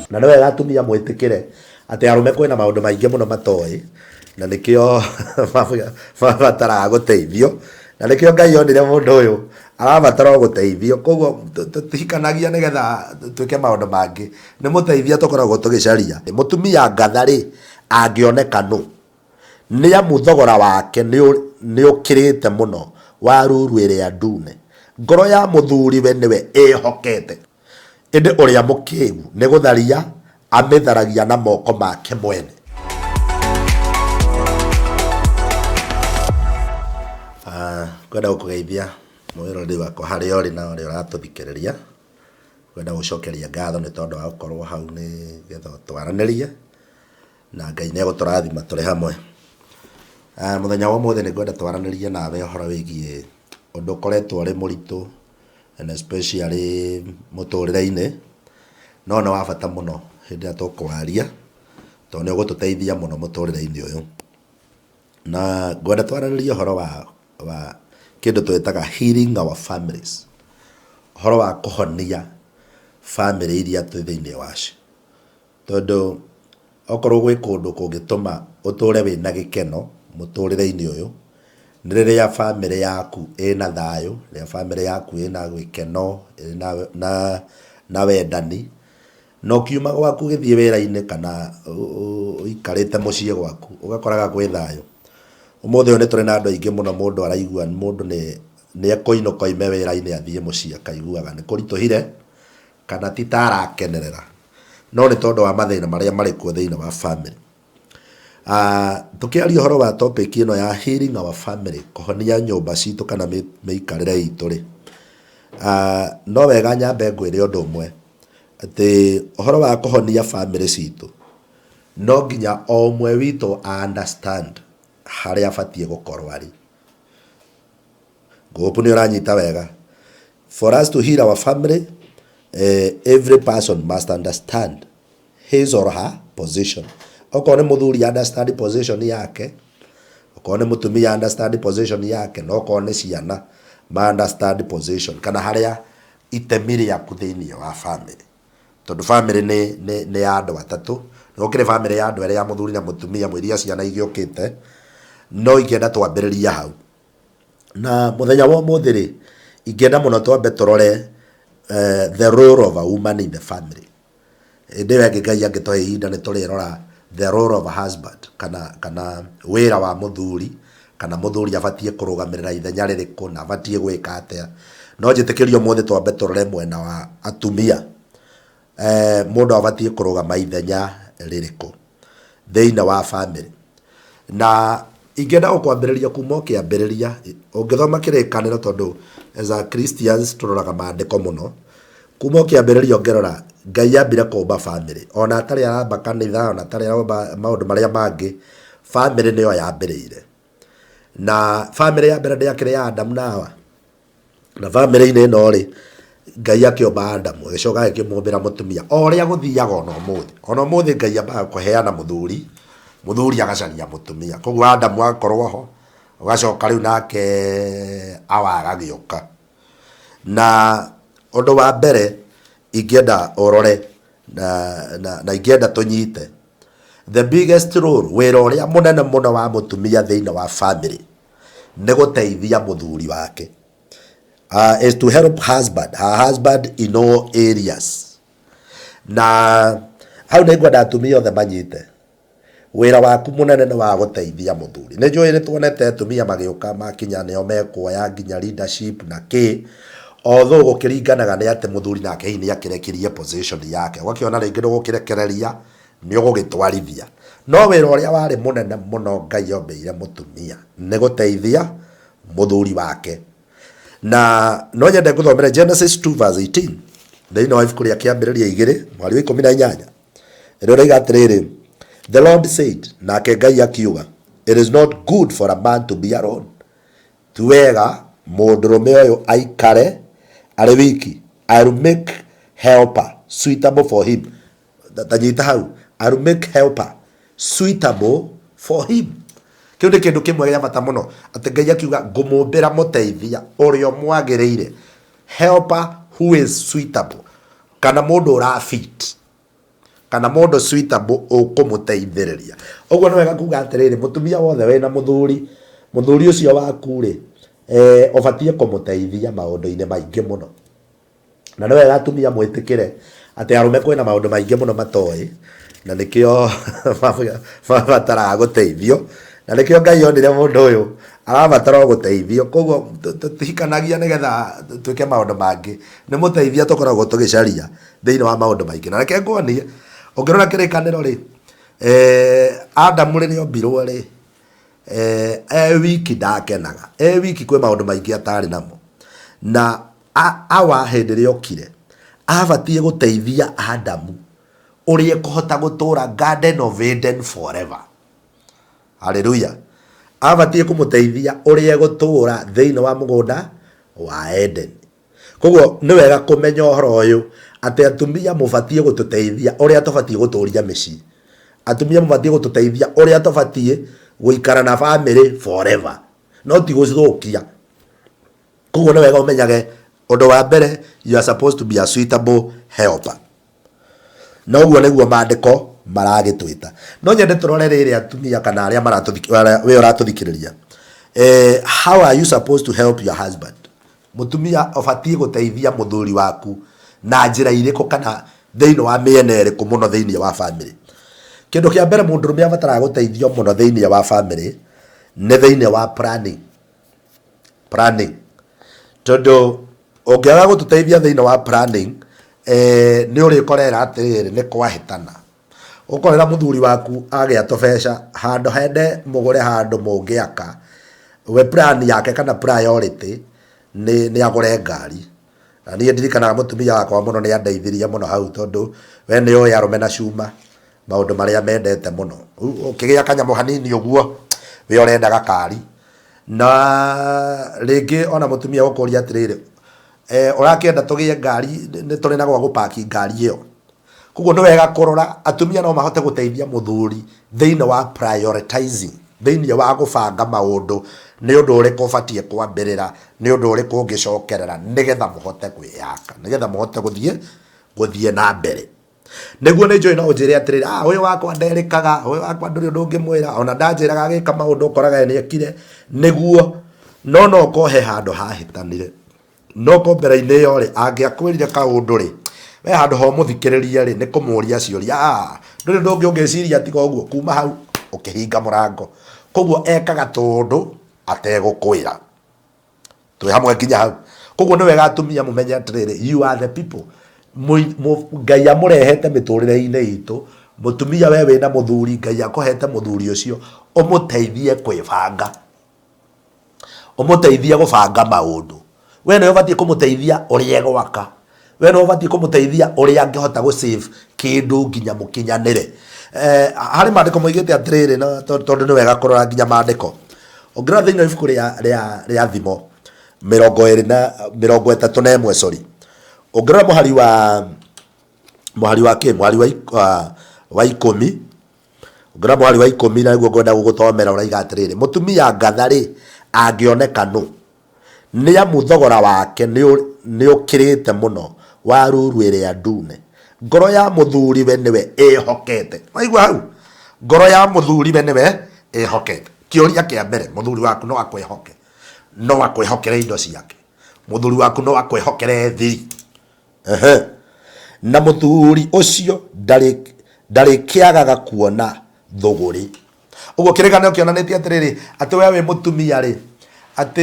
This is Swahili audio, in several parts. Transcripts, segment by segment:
na nä wega atumia mwä kä re atä arume kwä na maå ndå maingä må no matoä na nä kä o mabataraga gå teithio na nä kä o Ngai onire må ndå å yå arabatara gå teithio koguo tihikanagia nä getha tuä ke maå ndå mangä nä må teithia tå koragwo tå gä caria må tumia ngatha rä angä oneka nå nä amu thogora wake nä å kä rä te må no wa ruru ä rä a ndune ngoro ya må thuri we nä we ä hokete ĩndĩ ũrĩa mũkĩgu nĩ gũtharia amĩtharagia na moko make mwene. Kwenda gũkũgeithia mwĩroreri wakwa harĩa ũrĩ na ũrĩa ũratũthikĩrĩria, kwenda gũcokeria ngatho nĩ tondũ wa gũkorwo hau nĩ getha twaranĩrie na Ngai nĩ egũtũrathima tũrĩ hamwe. Mũthenya wa ũmũthĩ nĩ ngwenda twaranĩrie nawe ũhoro wĩgiĩ ũndũ ũkoretwo ũrĩ mũritũ and especially mũtũrĩre-inĩ no nĩ wa bata mũno hĩndĩ ĩrĩa tũkwaria tondũ nĩ ũgũtũteithia mũno mũtũrĩre-inĩ ũyũ, na ngwenda twaranĩrie ũhoro wa kĩndũ twĩtaga healing our families, ũhoro wa kũhonia family iria twĩ thĩinĩ wacio, tondũ okorwo gwĩ kũndũ kũngĩtũma ũtũre wĩna gĩkeno mũtũrĩre-inĩ ũyũ nĩ rĩrĩa family yaku ĩna thayũ, rĩrĩa family yaku ĩna gĩkeno, na wendani, na ũkiuma gwaku gĩthiĩ wĩra-inĩ kana ũikarĩte mũciĩ gwaku ũgakoraga gwĩ thayũ. Ũmũthĩ ũyũ nĩ tũrĩ na andũ aingĩ mũno mũndũ araigua mũndũ nĩ ekũinũka oime wĩra-inĩ athiĩ mũciĩ akaiguaga nĩ kũritũhire kana ti ta arakenerera, no nĩ tondũ wa mathĩna marĩa marĩ kuo thĩinĩ wa family. Tũkĩaria ũhoro wa topic ĩno ya healing our family, kũhonia nyũmba citũ kana mĩikarĩre itũ rĩ, no wega nyambe ngwĩre ũndũ ũmwe atĩ ũhoro wa kũhonia family citũ no nginya o ũmwe witũ understand harĩa abatiĩ gũkorwo arĩ. Ngũkũ nĩ ũranyita wega. For us to heal our family, every person must understand his or her position. Okorwo nĩ mũthuri understand position yake, okorwo nĩ mũtumia understand position yake, na okorwo nĩ ciana ma understand position kana harĩa itemi rĩaku thĩinĩ wa family, tondũ family nĩ ya andũ atatũ. Nĩ gũkĩrĩ family ya andũ erĩ ya mũthuri na mũtumia mwĩria ciana igĩũkĩte, no ingĩenda twambĩrĩria hau. Na mũthenya wa ũmũthĩ rĩ, ingĩenda mũno twambe tũrore the role of a woman in the family. Ĩndĩ wengĩ Ngai angĩtũhe ihinda nĩ tũrĩrora the role of a husband kana wĩra wa mũthuri, kana mũthuri abatiĩ kũrũgamĩrĩra ithenya rĩrĩkũ na abatiĩ gwĩka atĩa. No njĩtĩkĩrie ũmũthĩ twambe tũrore mwena wa atumia, mũndũ abatiĩ kũrũgama ithenya rĩrĩkũ thĩinĩ wa family. Na ingĩenda gũkwambĩrĩria kuma o kĩambĩrĩria, ũngĩthoma kĩrĩkanĩro tondũ as a Christians tũroraga maandĩko mũno, kuma o kĩambĩrĩria ũngĩrora Ngai ambire kũmba family, ona atarĩ aramba kanitha, ona atarĩ aramba maũndũ marĩa mangĩ, family nĩyo yambĩrĩire. Na family ya mbere ndĩakĩrĩ ya Adamu na Hawa, na family-inĩ ĩno rĩ, Ngai akĩũmba Adamu agĩcoka agĩkĩmũmbĩra mũtumia, o ũrĩa gũthiaga ona ũmũthĩ Ngai ambaga kũheana mũthuri agacaria mũtumia, koguo Adamu agakorwo ho, ũgacoka rĩu nake Hawa agagĩũka. Na ũndũ wa mbere ingĩenda ũrore na ingĩenda tũnyite the biggest role, wĩra ũrĩa mũnene mũno wa mũtumia thĩinĩ wa family nĩ gũteithia mũthuri wake, is to help her husband in all areas. Na hau nĩ ngwenda atumia othe manyite wĩra waku mũnene nĩ wa gũteithia mũthuri. Nĩ njũĩ nĩ tuonete atumia magĩũka makinya nĩo mekuoya nginya leadership na kĩ, although gũkĩringanaga nĩ atĩ mũthuri nake hihi nĩ akĩrekirie position yake, ũgakĩona rĩngĩ ndũgũkĩrekereria nĩ ũgũgĩtwarithia, no wĩra ũrĩa warĩ mũnene mũno Ngai ombeire mũtumia nĩ gũteithia mũthuri wake. Na no nyende ngũthomere Genesis 2:18 thĩinĩ wa ibuku rĩa kĩambĩrĩria 2 mweri wa 18, ĩrĩa ũraiga atĩrĩrĩ, the Lord said, nake Ngai akiuga, it is not good for a man to be alone, ti wega mũndũrũme ũyũ aikare arĩ wiki, I will make helper suitable for him. Tanyita hau, I will make helper suitable for him. Kĩu nĩ kĩndũ kĩmwe gĩa bata mũno, atĩ Ngai akiuga ngũmũmbĩra mũteithia ũrĩa mwagĩrĩire, helper who is suitable, kana mũndũ ũrafit. kana mondo suitable ukumuteithiriria. Uguo no wega kuga atiriri mutumia wothe wena muthuri ucio waku ri obatie kumuteithia maundu-ini maingi muno. Na no wega atumia mwitikire ati arume kwina maundu maingi muno matoi na nikio mabataraga guteithio na nikio Ngai onire mundu uyu arabatara guteithio. Koguo tutihikanagia nigetha twike maundu mangi, ni muteithia tukoragwo tugicaria thiini wa maundu maingi. Na reke ngwonie ungirora kirikaniro ri Adamu riria ombirwo ri wiki ndakenaga, wiki kwi maundu maingi atari namo, na awa hindi ria okire abatie guteithia Adamu uria kuhota gutura Garden of Eden forever. Hallelujah. Abatie kumuteithia uria gutura thiini wa mugunda wa Eden. Koguo ni wega kumenya uhoro uyu ati atumia mubatie gututeithia uria tubatie guturia micii. Atumia mubatie gututeithia uria tubatie guikara na family forever, no ti guthukia. Koguo ni wega umenyage undu wa mbere, you are supposed to be a suitable helper. Na uguo niguo maandiko maragitwita. No nyende turore riri atumia kana aria we uratuthikiriria. How are you supposed to help your husband? Mutumia obatie guteithia muthuri waku na njira iriku kana thiini wa miene iriku muno thiini wa family. Kindu kia mbere mundurume abatara guteithio muno thiini wa family ni thiini wa planning. Tondu ungiaga gututeithia thiini wa planning ni uri korera atiriri ni kwahitana. Ukorera muthuri waku agia tobeca handu hende mugure handu mungiaka, we plan yake kana priority ni agure ngari. Na ni ndirikanaga mutumia wakwa muno ni andeithirie muno hau, tondu we ni oya arume na cuma maundu maria mendete muno. Ukigia kanyamu hanini uguo we urenda gakari, na ringi ona mutumia gukuria atiriri urakienda tugie ngari ni turi na gwa gupaki ngari iyo. Koguo ni wega kurora atumia no mahote guteithia muthuri thiini wa prioritizing, thiini wa gubanga maundu, ni undu uriku ubatie kwambirira, ni undu uriku ungicokerera nigetha muhote kwiyaka, nigetha muhote guthie na mbere. Niguo ni njui no unjire atiriri uyu wakwa nderikaga, uyu wakwa nduri undu ngimwira, ona ndanjiraga agika maundu ukoraga ni ekire niguo, no kohe handu hahitanire. No ko mbere-ini iyo ri angiakwirire kaundu ri we handu ho muthikiririe ri ni kumuria ciuria nduri ndungi ungiciria tiga uguo, kuma hau ukihinga murango. Koguo ekaga tundu ategukwira, twi hamwe nginya hau. Koguo ni wega atumia mumenye atiriri, you are the people. Ngai amurehete miturire-ini itu. Mutumia we wina muthuri, Ngai akuhete muthuri ucio umuteithie kwibanga, umuteithie gubanga maundu. We no ubatie kumuteithia uria gwaka, we no ubatie kumuteithia uria angihota gu save kindu nginya mukinyanire. Hari maandiko moigite atiriri, no tondu ni wega kurora nginya maandiko. Ongerera thiini wa ibuku ria Thimo 31 sorry, ongerera muhari wa 10, ongerera muhari wa 10 na niguo ngwenda guguthomera. Uraiga atiriri, mutumia ngathari angioneka nu ni amu thogora wake ni ukirite muno wa ruru iria ndune. Ngoro ya muthuri we niwe ihokete. Maigua hau, ngoro ya muthuri we niwe ihokete. Kiuria kia mbere, muthuri waku no akwihoke, no akwihokere indo ciake. Muthuri waku no akwihokere thiri. Na muthuri ucio ndari kiagaga kuona thuguri. Uguo kirikanio kionanitie atiriri ati we wi mutumia ri ati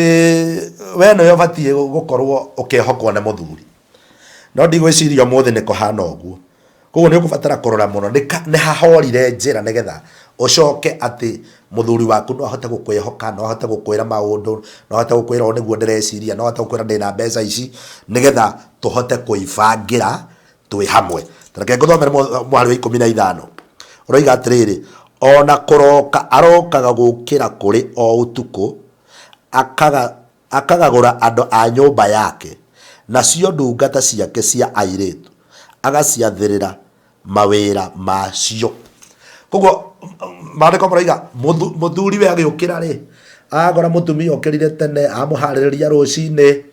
we no ubatie gukorwo ukihokwo na muthuri. No ndigwiciria muthi ni kuhana uguo. Koguo ni ukubatara kurora muno ni hahorire njira nigetha ucoke ati muthuri waku no ahote gukwihoka, no ahote gukwira maundu, no ahote gukwira niguo ndireciria, no ahote gukwira ndina mbeca ici nigetha tuhote kuibangira twi hamwe. Tareke nguthomere muhari wa 15. Uroiga atiriri, ona kuroka arokaga gukira kuri o utuku akagagura andu a nyumba yake, nacio ndungata ciake cia airitu agaciathirira mawira macio. Koguo maandiko maraiga muthuri we agiukira ri agora mutumia okirire tene amuhaririria rucini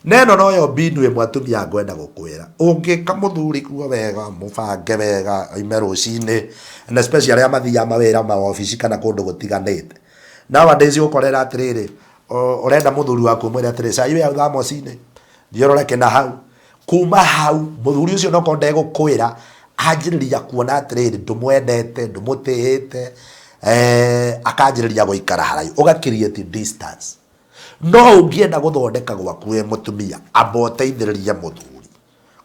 neno noyo mbinu imwe atumia ngwenda gukwira ungika muthuri kuo wega mubange wega ime rucini and especially aria mathia mawira ma office kana kundu gutiganite nowadays ukorera atiriri urenda muthuri waku mwira atiri sai we utha mocini thiororeke na hau kuma hau muthuri ucio no konde gukwira anjiriria kuona atiriri ndumwendete ndumutihite akanjiriria guikara haraihu ugakiriate distance no ungienda guthondeka gwaku we mutumia amba uteithiririe muthuri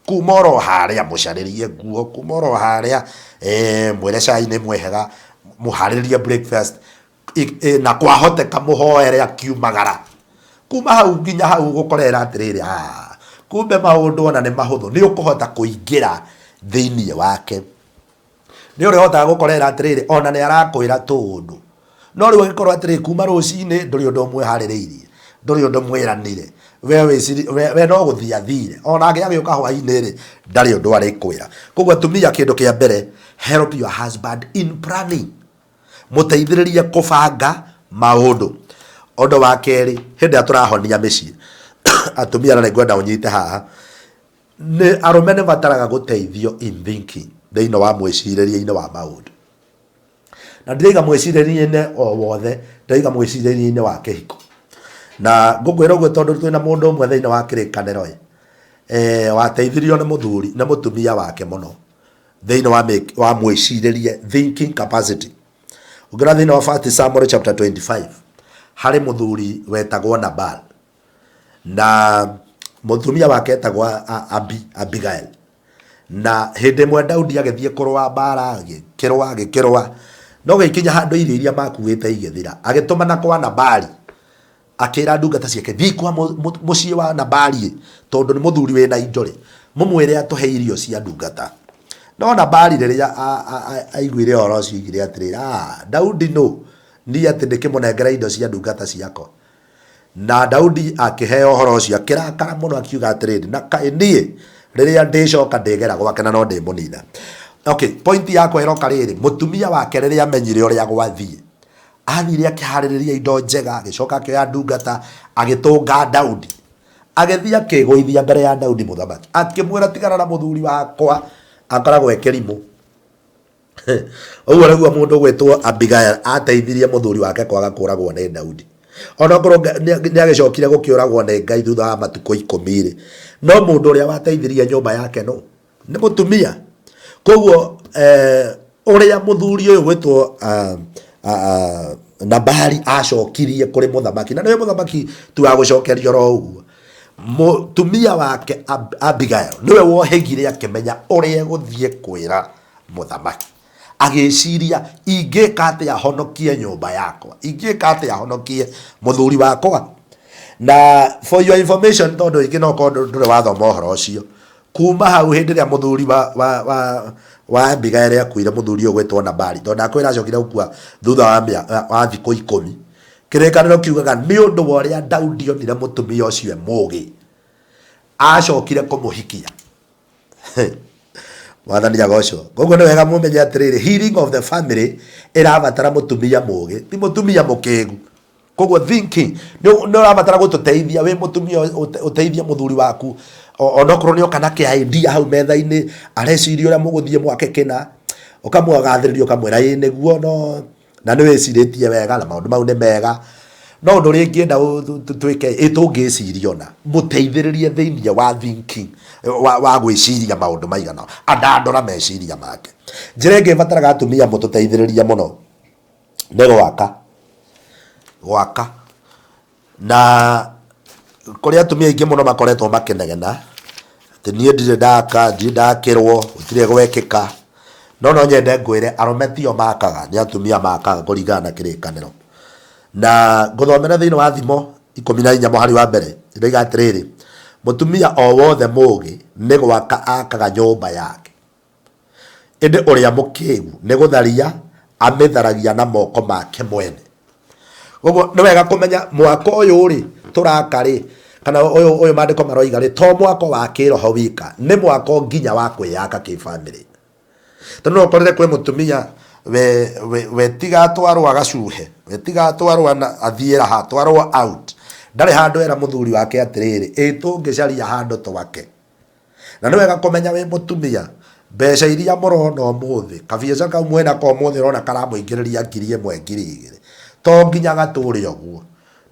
kuma oro haria mucaririe nguo kuma oro haria mwire cai ni mwehega muharirie breakfast na kwahoteka muhoere akiumagara kuma hau nginya hau gukorera atiriri kumbe maundu ona ni mahuthu ni ukuhota kuingira thiini wake ni uri hota gukorera atiriri ona ni arakwira tundu no riu gikorwo atiri kuma rucini nduri undu mwe haririirie nduri undu mwiranire we no guthia thire ona agiuka hwaini ri ndari undu arikwira koguo atumia kindu kia mbere help your husband in planning muteithiririe kubanga maundu undu wa keri hindi aturahonia micii atumia na ngwenda unyite haha ni arume ni bataraga guteithio in thinking thiini wa mwiciririe-ini wa maundu na ndiriga mwiciririe-ini o wothe ndiriga mwiciririe-ini wa kihiko na ngukwira uguo tondu twina mundu umwe thiini wa kirikaniro wateithirio ni muthuri na mutumia wake muno thiini wa mwiciririe thinking capacity ugira thiini wa 1 Samuel chapter 25 hari muthuri wetagwo Nabal na mutumia wake etagwo Abigail na hindi mwe Daudi agithie kurwa mbara agikirwa no gikinya handu iria makuite igithira agitumana kwa Nabali akira ndungata ciake thii kwa mucii wa Nabali tondu ni muthuri wina injori mumwire atuhe irio cia ndungata no Nabali riria aiguire oro ucio igire atiri Daudi no ni ati ndikimunengera indo cia ndungata ciako na Daudi akiheo horo ucio akirakara muno akiuga atiri na kaini riria ndicoka ndigera gwake na no ndimunina. Okay, point yako iroka riri mutumia wake riria amenyire uria gwathie athire akihaririria indo njega agicoka akioya ndungata agitunga Daudi agithia akigwithia mbere ya Daudi muthamaki akimwira tigana na muthuri wakwa akoragwo ekerimu uguo niguo mundu gwitwo Abigail ateithirie muthuri wake kwaga kuragwo ni Daudi ona korwo ni agicokire gukiuragwo ni Ngai thutha wa matuko 10 no mundu uria wateithirie nyumba yake no ni mutumia koguo uria muthuri uyu gwitwo Nabali acokirie kuri muthamaki na niwe muthamaki tu agucokeria ro uguo mutumia wake Abigail niwe wohegire akimenya uria guthie kwira muthamaki agiciria ingika atia honokie nyumba yakwa ingika atia honokie muthuri wakwa na for your information tondu ingi no kondo ndure wathoma uhoro ucio kuma hau hindi ria muthuri wa Abigail akuire muthuri ugwetwo Nabali tondu akwira acokire gukua thutha wa thiku 10 kirikaniro kiugaga ni undu wa uria Daudi onire mutumia ucio mugi acokire kumuhikia mwathani agocwo koguo ni wega mumenye atiriri healing of the family irabatara mutumia mugi ti mutumia mukigu koguo thinking no urabatara gututeithia we mutumia uteithia muthuri waku onokorwo ni okana ke idea hau metha-ini areciria uria muguthie mwake kina ukamwagathiriria ukamwira ii niguo no na ni wiciritie wega na maundu mau ni mega no undu ringi enda twike itungiciria ona muteithiririe thiini wa thinking wa gwiciria maundu maigana andandora meciria make njira ingi bataraga atumia mututeithiririe muno ni gwaka na kuria atumia ingi muno makoretwo makinegena ati nie ndire ndaka ndire ndakirwo utire gwekika no nyende ngwire arume tio makaga ni atumia makaga kuringana na kirikaniro na nguthomera thiini wa thimo 14 muhari wa mbere ndiga atiriri mutumia o wothe mugi ni gwaka akaga nyumba yake indi uria mukigu ni gutharia amitharagia na moko make mwene gogo ni wega kumenya mwako uyu ri turaka ri kana uyu mandiko maroiga ri to mwako wa kiroho wika ni mwako nginya wa kwiyaka ki family tondu no korere kwe mutumia we tiga twarwa gacuhe we tiga twarwa na athiera ha twarwa out ndari handu era muthuri wake atiriri tungicaria handu twake na niwega kumenya wi mutumia mbeca iria murona umuthi kabiaca kau mwena ko umuthi rona karamuingiriria 1,000 to nginya gaturi uguo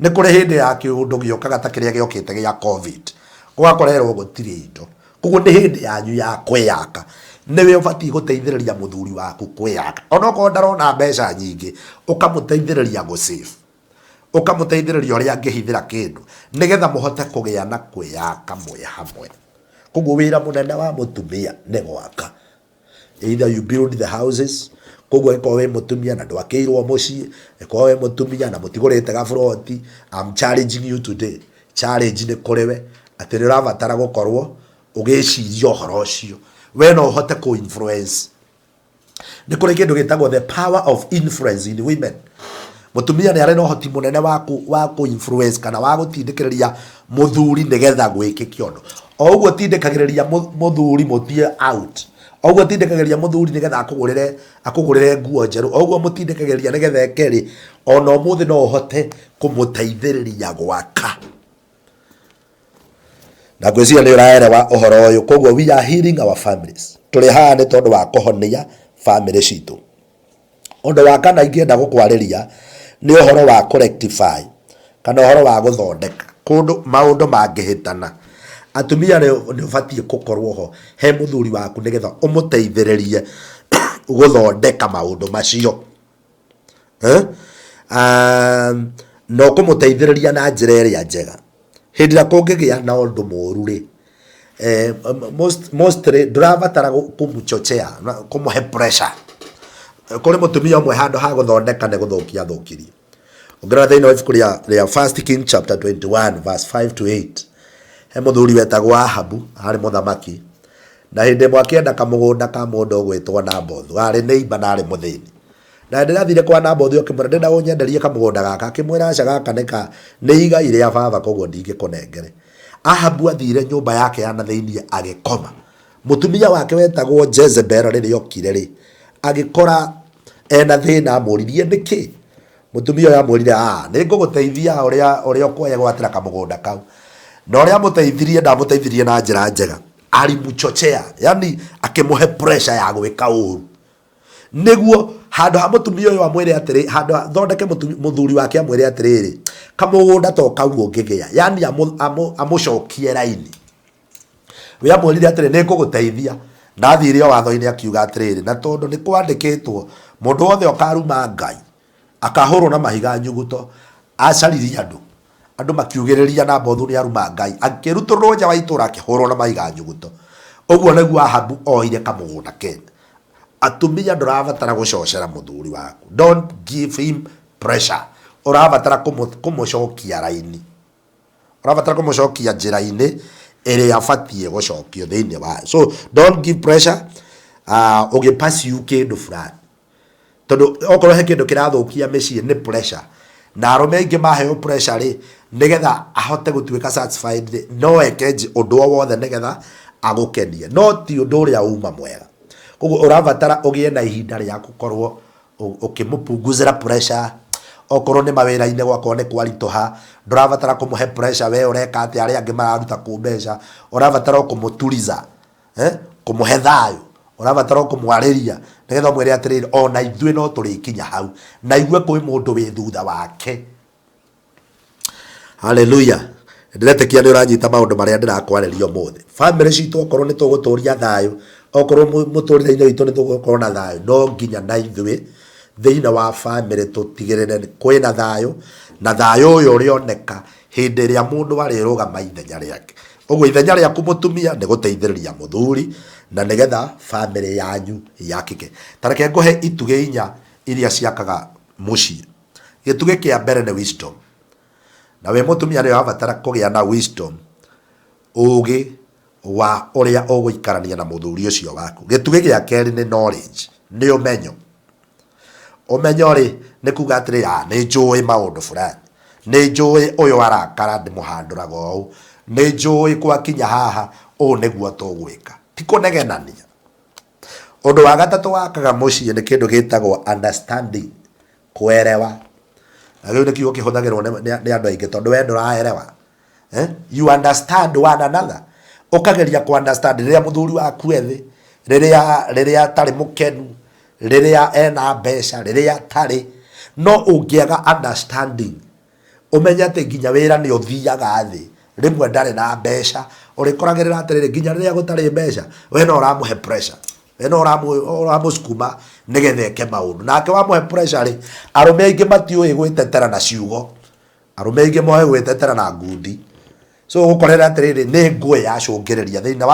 ni kuri hindi ya kiundu giokaga ta kiria giokite gia covid gwakorerwo gutiri indo kuguo ni hindi yanyu ya kwiyaka niwe ubati guteithiriria muthuri waku kwiyaka ona ko ndarona mbeca nyingi ukamuteithiriria go save ukamuteithiriria uria angihithira kindu nigetha muhote kugia na kwiyaka mwe hamwe kuguo wira munene wa mutumia ni gwaka either you build the houses kuguo iko we mutumia na ndwakeirwo mucii iko we mutumia na mutigurite gafroti. I'm challenging you today, challenge ni kuriwe ati nirabatara gukorwo ugiciria uhoro ucio we no hote ku influence. Ni kuri kindu gitagwo the power of influence in women. Mutumia ni ari no hoti munene wa ku influence kana wa gutindikiriria muthuri nigetha gwike kiondo o uguo tindikagiriria muthuri mutie out o uguo tindikagiriria muthuri nigetha akugurire nguo njeru o uguo mutindikagiriria nigetha ekeri ona umuthi no hote kumuteithiriria gwaka na gwiciria ni uraerewa uhoro uyu koguo we are healing our families tuli haha ni tondu wa kuhonia family citu. Undu wa kana ingienda gukwariria ni uhoro wa correctify kana uhoro wa guthondeka kundu maundu mangihitana. Atumia ni ubatie gukorwo ho he muthuri waku nigetha umuteithiririe guthondeka maundu macio no kumuteithiriria na njira iria njega hindi ria kungigia na undu moru ri mostly ndurabatara kumuchochea kumuhe pressure kuri mutumia umwe handu ha guthondeka ne guthukia thukirie. Ungera thiini wa ibuku ria 1 King chapter 21 verse 5 to 8 he muthuri wetagwo Ahabu hari muthamaki na hindi mwakienda kamugunda ka mundu gwitwo Nabothu ari neighbor na ari muthini na ndirathire kwa Nabothu okimwira ndenda unyenderie kamugunda gaka akimwira aca gaka ni igai ria baba koguo ndingikunengere. Ahabu athire nyumba yake ya na thiini agikoma mutumia wake wetagwo Jezebel riria okire ri agikora ena thina amuririe niki mutumia ya amurire ni nguguteithia uria ukwoya gwatira kamugunda kau na uria muteithirie ndamuteithirie na njira njega alimuchochea yani akimuhe pressure ya gwika uru niguo handu ha mutumia uyu amwire atiri handu thondeke muthuri wake amwire atiriri kamugunda to kau ungigia yani amucokie raini we amwire atiri ni nguguteithia nathire watho-ini akiuga atiriri na tondu ni kwandikitwo mundu wothe okaruma Ngai akahurwo na mahiga nyuguto acaririe andu makiugiriria Nabothu ni aruma Ngai akiruturwo nja wa itura akihurwo na mahiga nyuguto uguo niguo Ahabu oire kamugunda kene. Atumia ndurabatara gucocera muthuri waku, don't give him pressure, urabatara kumucokia raini, urabatara kumucokia njira-ini iri abatie gucokio thiini wa. So don't give pressure ugipass you kindu fulani tondu okorwo he kindu kirathukia micii ni pressure na arume ingi maheo pressure ri nigetha ahote gutuika satisfied no ekenji undu wothe nigetha agukenie no ti undu uria uma mwega. Koguo urabatara ugie na ihinda ria gukorwo ukimupunguzira pressure okorwo ni mawira-ini gwakwo ni kwarituha ndurabatara kumuhe pressure we ureka ati aria angi mararuta kumbeca urabatara kumuturiza kumuhe thayu urabatara kumwariria nigetha mwire atiriri ona ithuĩ no turikinya hau na igue kwi mundu wi thutha wake. Hallelujah. Ndiretekia ni uranyita maundu maria ndirakwarĩria umuthi. Family citu okorwo ni tuguturia thayu okorwo muturire-ini witu ni tugukorwo na thayu no nginya na ithuĩ thiini wa family tutigirire kwina thayu na thayu uyu urioneka hindi ria mundu arirugama ithenya riake. Uguo ithenya riaku mutumia ni guteithiriria muthuri na nigetha family yanyu yakike. Tareke nguhe ituge inya iria ciakaga mucii. Gituge kia mbere ni wisdom. Na we mutumia ni wabatara kugia na wisdom ugi wa uria uguikarania na muthuri ucio waku. Gituge gia keri ni knowledge, ni umenyo. Umenyo ri ni kuga atiri ni njui maundu fulani, ni njui uyu arakara ndimuhanduraga uu, ni njui kwakinya haha uu niguo tugwika, ti kunegenania. Undu wa gatatu wakaga mucii ni kindu gitagwo understanding, kuerewa. agä nä kiugo kä hå thagä rwo nä andå aingä tondå we ndå raerewa. You understand one another. Ukageria ku understand riria muthuri waku ethi, riria tari mukenu, riria ena mbeca, riria tari, no ungiaga understanding umenya ati nginya wira ni uthiaga thi rimwe ndari na mbeca urikoragirira atiriri nginya riria gutari mbeca we no uramuhe pressure, we no uramuskuma nigetha eke maundu nake wamuhe pressure ri arume aingi matiui gwitetera na ciugo, arume aingi moe gwitetera na ngundi. So gukorera atiriri ni ngwe yacungiriria thiini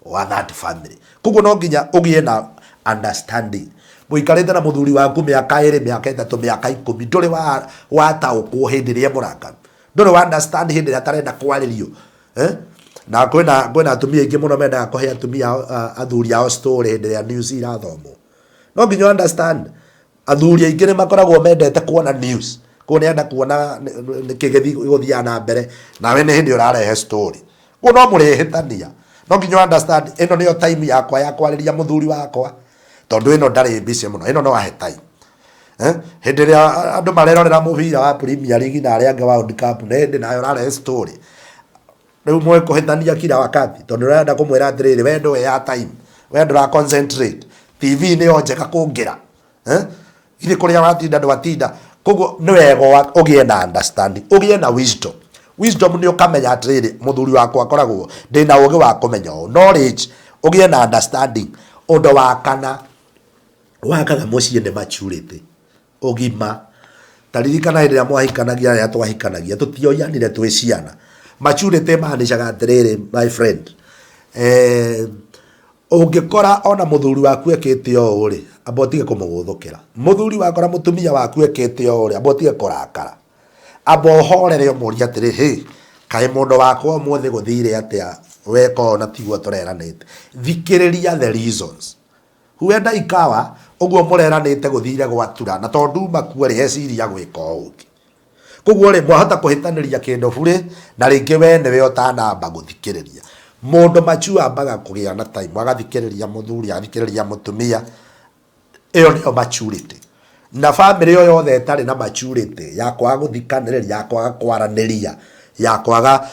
wa that family. Koguo no nginya ugie na understanding. Muikarite na muthuri waku miaka 2 miaka 3 miaka 10 nduri wa taukwo hindi ria muraka, nduri wa understand hindi ria tarenda kwaririo. Na kwena atumia aingi muno mendaga kuhe atumia athuri ao story hindi ria news irathomwo. No nginya understand athuri aingi ni makoragwo mendete kuona news, ko nenda kuona nikigethi guthia na mbere nawe ni hindi urarehe story, ko no murihitania. No nginya understand ino niyo time yakwa ya kwariria muthuri wakwa tondu ino ndari busy muno, ino no ahe time. Hindi ria andu marerorera mubira wa Premier League na aria wa World Cup ne hindi nayo rarehe story. Riu mwe kuhitania kila wakati tondu renda kumwira atiriri wendo ya time, wendo ra concentrate, TV ni onjeka kungira ile kuria watinda ndwatinda. Koguo ni wega ugie na understanding, ugie na wisdom. Wisdom ni ukamenya atiriri muthuri wakwa akoragwo ndina ugi wa kumenya knowledge, ugie na understanding. Undu wa kana wakaga mucie ni maturity, ugima. Taririkana ira mwahikanagia ya twahikanagia tutioyanire twi ciana. Maturity maanishaga atiriri my friend, ungikora ona muthuri waku ekite o uri abotige kumuguthukira, muthuri wakora mutumia waku ekite o uri abotige kurakara, abohorere umuria atiri he kai mundu wakwa muthi guthire atia weko na tigwo tureranite. Thikiriria the reasons huenda ikawa uguo mureranite guthire gwatura na tondu makuari heciria gwika uki. Koguo ri mwahota kuhitaniria kindu bure na ringi we niwe utanamba guthikiriria. Mundu machu ambaga kugia na time agathikiriria muthuri athikiriria mutumia, iyo niyo maturity. Na family yo yothe etari na maturity ya kwaga guthikaniriria, ya kwaga kwaraniria, ya kwaga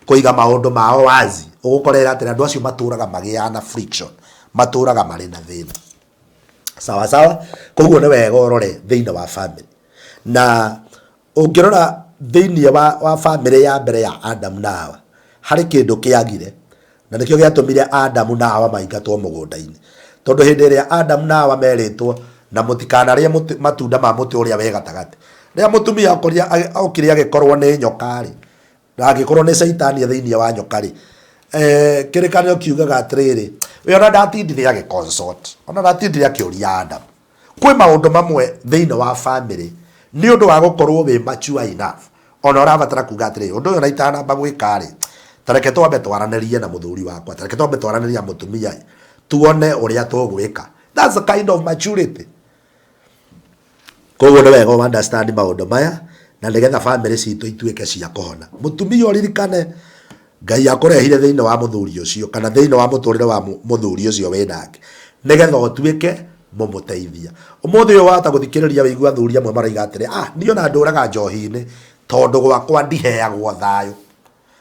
kuiga maundu mao wazi, ugukorera atira andu acio maturaga magiana friction, maturaga mari na thina. Sawa sawa. Koguo ni wega urore thiini wa family. Na ungirora thiini wa family ya mbere ya Adam na Hawa hari kindu kiagire na nikio giatumire Adam na Hawa maingatwo mugunda-ini, tondu hindi iria Adam na Hawa meritwo na mutikanarie matunda ma muti uria we gatagati. Ria mutumia akoria okire agikorwo ni nyokari na agikorwo ni saitani thiini wa nyokari, kirikanio kiugaga atiriri we ona ndatindithia agiconsult, ona ndatindithia akiuria Adam. Kwi maundu mamwe thiini wa family ni undu wa gukorwo we mature enough ona urabatara kuga atiriri undu uyu na itanamba gwika ri tareke twambe twaranirie na muthuri wakwa, tareke twambe twaranirie mutumia tuone uria tugwika. That's the kind of maturity. Koguo ni wega understand maundu maya na nigetha family citu ituike cia kuhona. Mutumia uririkane Ngai akurehire thiini wa muthuri ucio kana thiini wa muturire wa muthuri ucio we nake nigetha utuike mumuteithia. Umuthi uyu wata guthikiriria wigua athuri amwe maraiga atiri niyo na nduraga njohi-ini tondu gwakwa ndiheagwo thayu.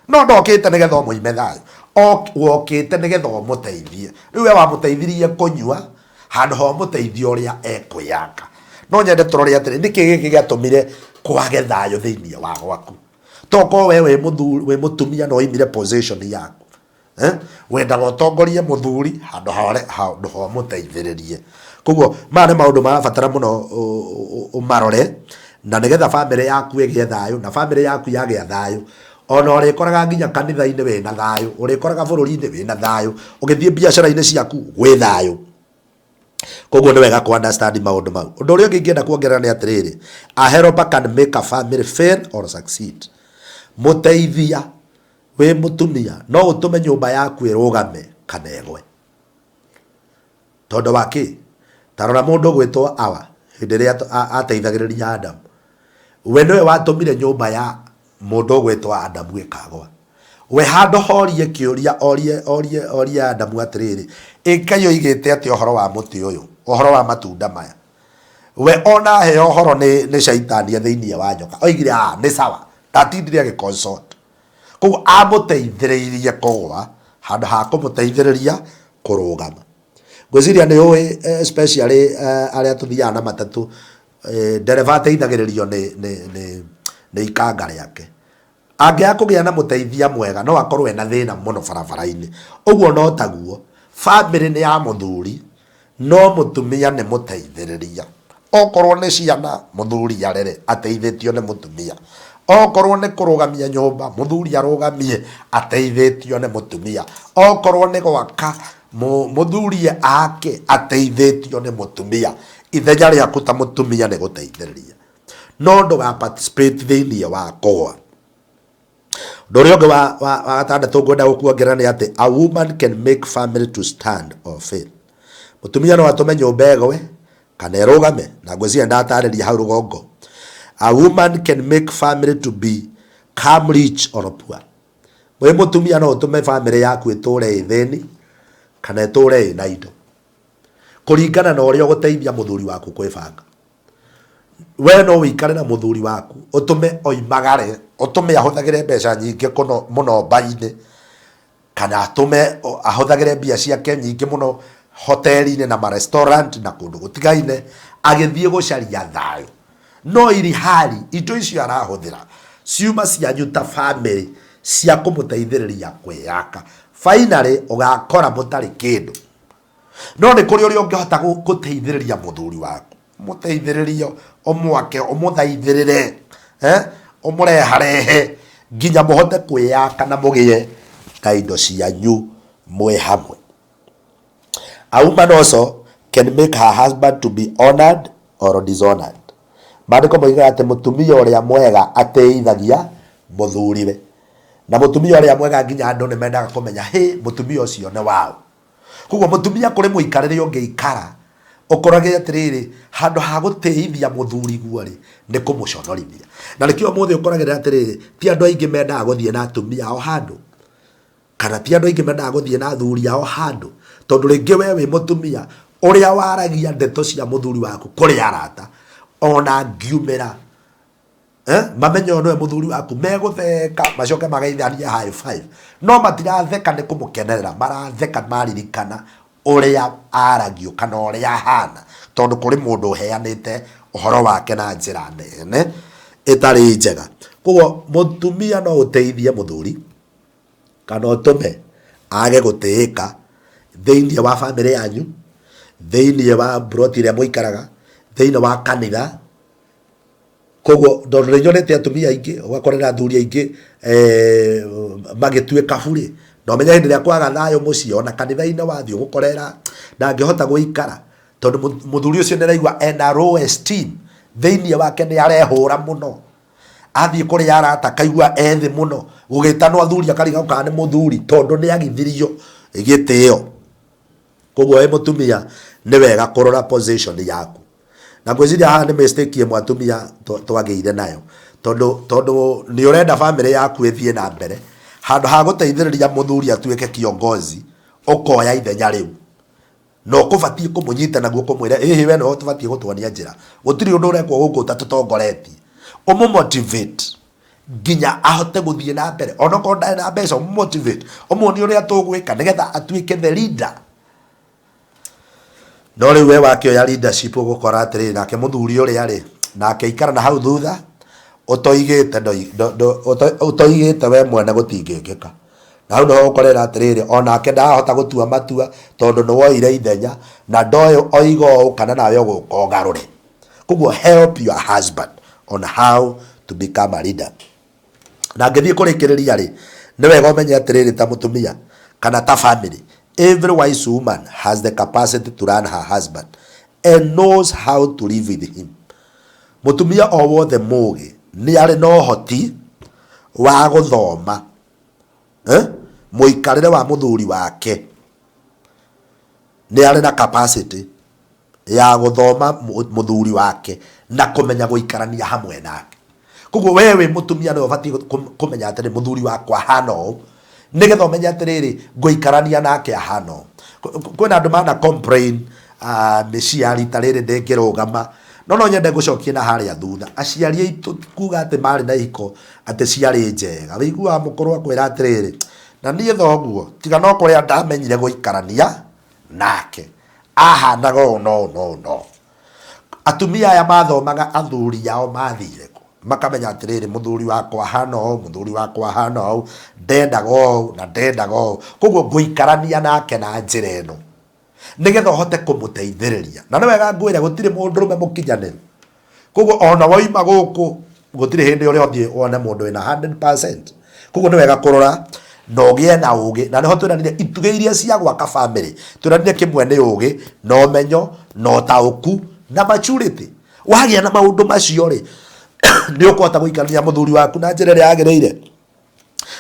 No ndokite nigetha umuime thayu, wokite nigetha umuteithie. Riu we wamuteithirie kunyua handu ho muteithie uria ekwiyaka. No nyende turore atiri niki giki giatumire kwage thayu thiini wa gwaku. Toko we we mutumia no imire position yaku, wenda gotongorie muthuri handu ho muteithiririe. Koguo mane maundu marabatara muno umarore na nigetha family yaku igie thayu na family yaku yagia thayu. Ona urikoraga nginya kanitha-ini wina thayu, urikoraga bururi-ini wina thayu, ugithie biacara-ini ciaku wi thayu. Koguo ni wega ku understand maundu mau. Undu uria ungi ngienda kuongerera ni atiriri, a helper can make a family fail or succeed. Muteithia we mutumia no utume nyumba yaku irugame kana egwe. Tondu waki tarora mundu gwitwo Hawa hindi ria ateithagiriria Adam, we niwe watumire nyumba ya mundu gwitwo Adam ikagwa. We handu horie kiuria orie Adam atiriri ikayo igite ati ohoro wa muti uyu, ohoro wa matunda maya we ona he ohoro ni shaitani thiini wa nyoka oigire ni sawa tatindire agiconsult koguo amuteithiririe kugwa handu ha kumuteithiriria kurugama. Ngwiciria ni uwi especially aria tuthiaga na matatu ndereva ateithagiririo ni ikanga riake angia kugia na muteithia mwega no akorwo ena thina muno barabara-ini uguo no taguo family ni ya muthuri no mutumia ni muteithiriria okorwo ni ciana muthuri arere ateithitio ni mutumia okorwo ni kurugamia nyumba muthuri arugamie ateithitio ni mutumia okorwo ni gwaka muthuri ake ateithitio ni mutumia ithenya riaku ta mutumia ni guteithiriria no nduga participate thiini wa kugwa. Ndori onge wa gatandatu ngwenda gukuongerera ni ati a woman can make family to stand or fail. Mutumia no atume nyumba egwe kana erugame na ngwiciria ndatariria hau rugongo. A woman can make family to become rich or poor. We mutumia no utume family yaku iture ithini kana iture na indo kuringana na uria uguteithia muthuri waku kwibanga. We no wikare na muthuri waku utume oimagare utume ahuthagire mbeca nyingi muno mba-ini kana atume ahuthagire mbia ciake nyingi muno hoteli-ini na ma restaurant na kundu gutigaine agithie gucaria thayo no iri hali indo icio arahuthira ciuma cianyu ta family cia kumuteithiriria kwiyaka finally ugakora mutari kindu no ni kuri uri ungihota guteithiriria muthuri waku muteithiririo omwake omuthaithirire omureharehe nginya muhote kwiyaka na mugie na indo cianyu mwe hamwe. A woman also can make her husband to be honored or dishonored. Maandiko moigaga ati mutumia uria mwega ateithagia muthuriwe na mutumia uria mwega nginya andu ni mendaga kumenya mutumia ucio ni wao. Koguo mutumia kuri muikarire ungiikara ukorage atiriri handu ha guteithia muthuri guori ni kumuconorithia na nikio muthe ukoragire atiriri ti andu aingi mendaga guthie na atumia ao handu kana ti andu aingi mendaga guthie na athuri ao handu tondu ringi we wi mutumia uria waragia ndeto cia muthuri waku kuri arata ona ngiumira mamenyo no muthuri waku megutheka macoke magaithania high five no matiratheka ni kumukenerera maratheka maririkana uria aragio kana uria hana tondu kuri mundu heanite uhoro wake na njira nene itari njega. Koguo mutumia no uteithie muthuri kana utume age gutiika thiini wa family yanyu thiini wa broti ria muikaraga thiini wa kanitha. Koguo ndondu nyonete atumia aingi ugakorera athuri aingi magituika buri no menya hindi ria kwaga thayo mucii ona kanitha-ini wathie gukorera ndangihota guikara tondu muthuri ucio niraigua ena low esteem thiini wake ni arehura muno athie kuri arata kaigua ethi muno gugitanwo athuri akariga kana ni muthuri tondu ni agithirio gitio. Koguo we mutumia ni wega kurora position yaku na ngwiciria haha ni mistake imwe atumia twageire nayo tondu ni urenda family yaku ithie na mbere handu ha guteithiriria muthuri atuike kiongozi ukoya ithenya riu no kubatie kumunyita naguo kumwira we no tubatie gutwonia njira gutiri undu urekwo guku tatutongoretie umu motivate nginya ahote guthie na mbere ona ko ndai na mbeca umu motivate umoni uria tugwika nigetha atuike the leader. No riu we wakioya leadership ugukora atiri nake muthuri uria ri nake ikara na hau thutha utoigite we mwene gutingikika na hau no ukorera atiriri onake ndahota gutua matua tondu ni woire ithenya na ndoyo oigo kana nawe ugukongarure. Koguo help your husband on how to become a leader. Na ngithie kurikiriria ri ni wega umenye atiriri ta mutumia kana ta family every wise woman has the capacity to run her husband and knows how to live with him. Mutumia o wothe mugi ni ari no hoti wa guthoma muikarire wa muthuri wake ni ari na capacity ya guthoma muthuri wake na kumenya guikarania hamwe nake. Koguo wewe mutumia no ubati kumenya atiri muthuri wakwa hano nigetha umenya atiriri guikarania nake hano. Kwina andu mana complain miciari tariri ndengirugama no nyende gucokia na haria thutha aciari aitu kuga ati mari na ihiko ati ciari njega wigua mukuru akwira atiriri na nie thoguo tiga no kuria ndamenyire guikarania nake ahanaga no atumia aya mathomaga athuri yao mathire makamenya atiriri muthuri wakwa hana o ndendaga o koguo nguikarania nake na njira eno nigetha hote kumuteithiriria na niwega ngwira gutire mundu rume mukinyaniru koguo ona waima guku gutire hindi uri othie wone mundu wina 100%. koguo niwega kurora no gie na ugi na niho twiranire ituge iria cia gwaka family twiranire kimwe ni ugi no menyo no tauku na maturity wagia na maundu macio ri ni ukwata guikarania muthuri waku na njira ria yagireire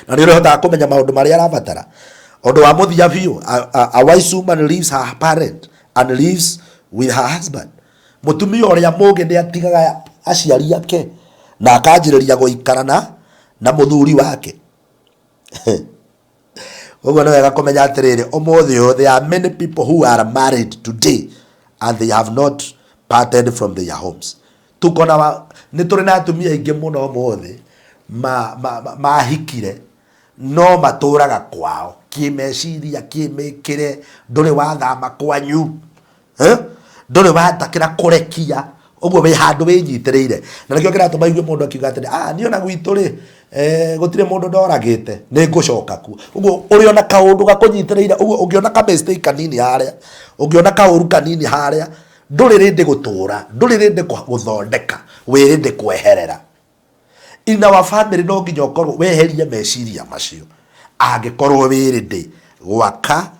na ni urihota kumenya maundu maria arabatara ondo wa muthia biu a wise woman leaves her parent and lives with her husband mutumia uria mugi ni atigaga aciari ake na akanjiriria guikarana na muthuri wake ogo no wega kumenya atiriri umuthi there are many people who are married today and they have not parted from their homes tukona ni turi na atumia ingi muno umuthi mahikire no maturaga kwao kimeciria kimikire nduri wathama kwanyu nduri watakira kurekia oguo we handu winyitirire na nikio kiratuma igue mundu akiuga atiri ni ona gwitu ri gutire mundu ndoragite ni ngucoka ku oguo uri ona kaundu gakunyitirire oguo ungiona ka mistake kanini haria ungiona kauru kanini haria nduri rindi gutura nduri rindi guthondeka we rindi kweherera in our family no nginya ukorwo weherie meciria macio angikorwo wirindi gwaka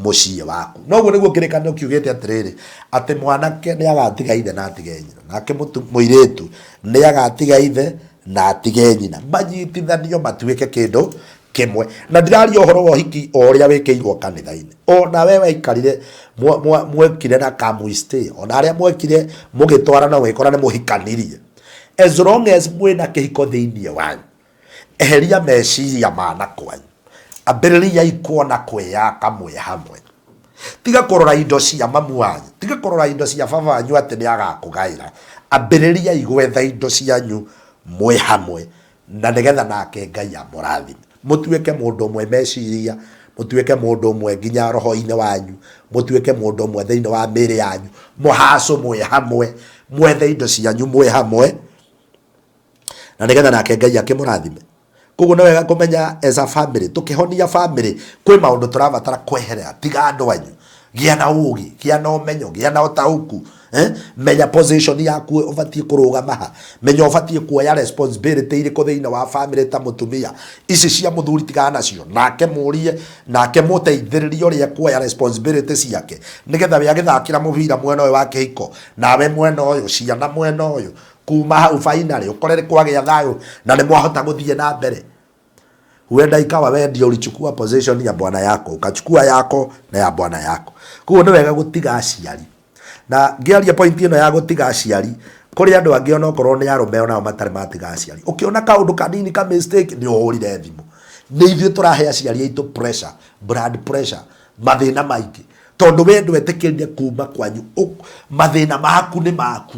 muciĩ waku noguo niguo kĩrĩkanĩro kiugĩte atĩrĩrĩ atĩ mwanake nĩ agatiga ithe na atige nyina nake mũirĩtu nĩ agatiga ithe na atige nyina manyitithanio matuĩke kĩndũ kĩmwe na ndiraria ũhoro wa ũhiki o ũrĩa wĩkĩirwo kanitha-inĩ ona we waikarire mwekire na kamwistay ona arĩa mwekire mũgĩtwarana gwĩkora nĩ mũhikanirie as long as mwĩna kĩhiko thĩinĩ wanyu eheria meciria manakwanyu ambĩrĩria ikuona kwĩyaka mwĩ hamwe tiga kũrora indo cia mamu wanyu tiga kũrora indo cia baba wanyu atĩ nĩ agakũgaĩra ambĩrĩria igwetha indo cianyu mwĩ hamwe na nĩgetha nake Ngai amũrathime mũtuĩke mũndũ ũmwe meciria mũtuĩke mũndũ ũmwe nginya roho-inĩ wanyu mũtuĩke mũndũ ũmwe thĩinĩ wa mĩĩrĩ yanyu mũhacũ mwĩ hamwe mwethe indo cianyu mwĩ hamwe na nĩgetha nake Ngai akĩmũrathime koguo no wega kumenya as a family tukihonia family kwi maundu turabatara kweherera tiga andu anyu gia na ugi gia na umenyo gia na utauku menya position yaku ubatie kurugama ha menya ubatie kuoya responsibility iri ko thiini wa family ta mutumia ici cia muthuri tiga nacio nake murie nake muteithiririe uria kuoya responsibility ciake nigetha we agithakira mubira mwena uyu wa kihiko nawe mwena uyu ciana mwena uyu kuma hau finally ukorere kwagĩa thayo na nĩ mwahota guthie na mbere huenda ikawa wewe ndio ulichukua position ya bwana yako ukachukua yako na ya bwana yako kuo nĩ wega gutiga aciari na ngiaria point ino ya gutiga aciari kuri andu angi ona okorwo nĩ arume ona matari matiga aciari ukiona kaundu kanini ka mistake nĩ uhurire thimu nĩ ithuĩ tũrahe aciari aitu pressure blood pressure mathĩna maingĩ tondu we ndwetĩkĩrire kuma kwanyu mathĩna maku nĩ maku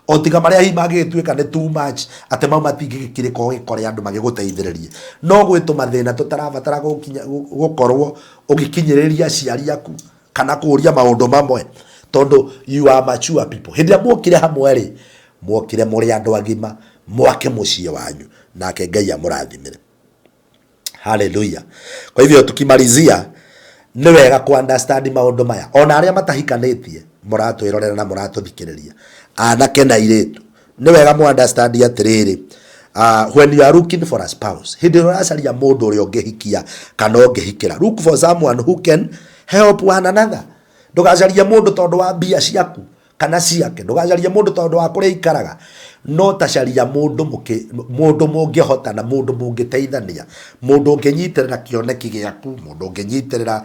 o tiga maria hi magĩtuĩka nĩ too much atĩ mau matingĩkĩrĩka ũgĩkore andũ magĩgũteithĩrĩrie no gwĩtũma thĩna tũtarabatara gũkorwo ũgĩkinyĩrĩria aciari aku kana kũũria maũndũ mamwe tondu you are mature people hĩndĩ ĩrĩa muokire hamwe rĩ muokire mũrĩ andũ agima mwake mũciĩ wanyu nake Ngai amũrathimĩre hallelujah kwa hivyo tukimalizia nĩ wega ku understand maũndũ maya ona arĩa matahikanĩtie mũratwĩrorera na mũratũthikĩrĩria anake na airĩtu nĩ wega mu understand atirĩrĩ when you are looking for a spouse hindi ũracaria mũndũ ũrĩa ũngĩhikia kana ũngĩhikĩra look for someone who can help one another ndũgacarie mũndũ tondũ wa mbia ciaku kana ciake ndũgacarie mũndũ tondũ wa kũrĩa ikaraga no tacaria mũndũ mũngĩhota na mũndũ mũngĩteithania mũndũ ũngĩnyitĩrĩra kĩoneki gĩaku mũndũ ũngĩnyitĩrĩra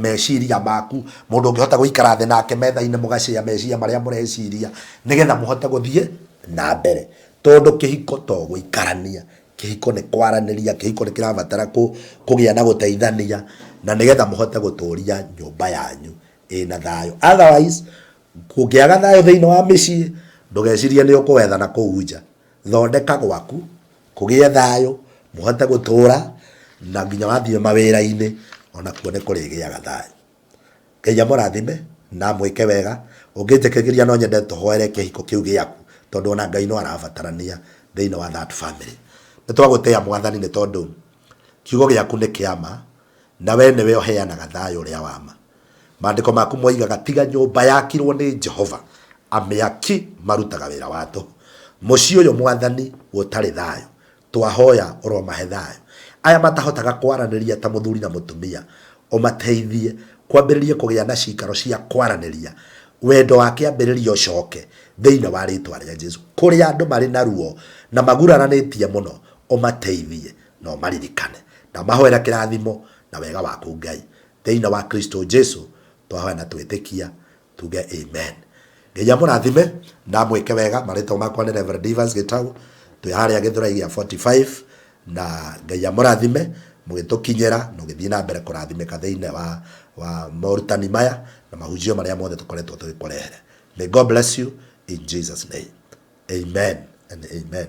meciria maku mũndũ ũngĩhota gũikara thĩ nake metha-inĩ mũgacia meciria marĩa mũreciria nĩgetha mũhote gũthiĩ na mbere tondu kĩhiko to gũikarania kĩhiko nĩ kwaranĩria kĩhiko nĩ kĩrabatara kũgĩa na gũteithania na nĩgetha mũhote gũtũũria nyũmba yanyu ĩna thayũ otherwise kũngĩaga thayũ thĩinĩ wa mĩciĩ ndugecirie ni ukuwetha na kuunja thondeka gwaku kugie thayo muhote gutura na nginya wathie mawira-ini ona kuone kurigiaga thayo. Ngai amurathime na mwike wega ungitikiria no nyende tuhoere kihiko kiu giaku tondu ona Ngai no arabatarania thiini wa that family. Nitwagutea mwathani ni tondu kiugo giaku ni kiama na we niwe uheanaga thayo uria wama. Maandiko maku moigaga tiga nyumba yakirwo ni Jehova amiaki marutaga wira watu. Mucii uyu mwathani gutari thayo twahoya oro mahe thayo. Aya matahotaga kwaraniria ta muthuri na mutumia umateithie kwambiririe kugia na cikaro cia kwaraniria wendo wake ambiririe ucoke thiini wa ritwa ria Jesu. Kuria andu mari na ruo na maguraranitie muno umateithie no maririkane na mahoera kirathimo na wega waku Ngai thiini wa Kristo Jesu twahoya na twitikia tuge amen. Ngai amurathime na mwike wega. Marito makwa ni Reverend Divas Gitau twiharia Githurai gia 45 na Ngai amurathime mugitukinyira no githii na mbere kurathimika thiini wa morutani maya na mahunjio maria mothe tukoretwo tugikurehere. May God bless you in Jesus name. Amen and amen.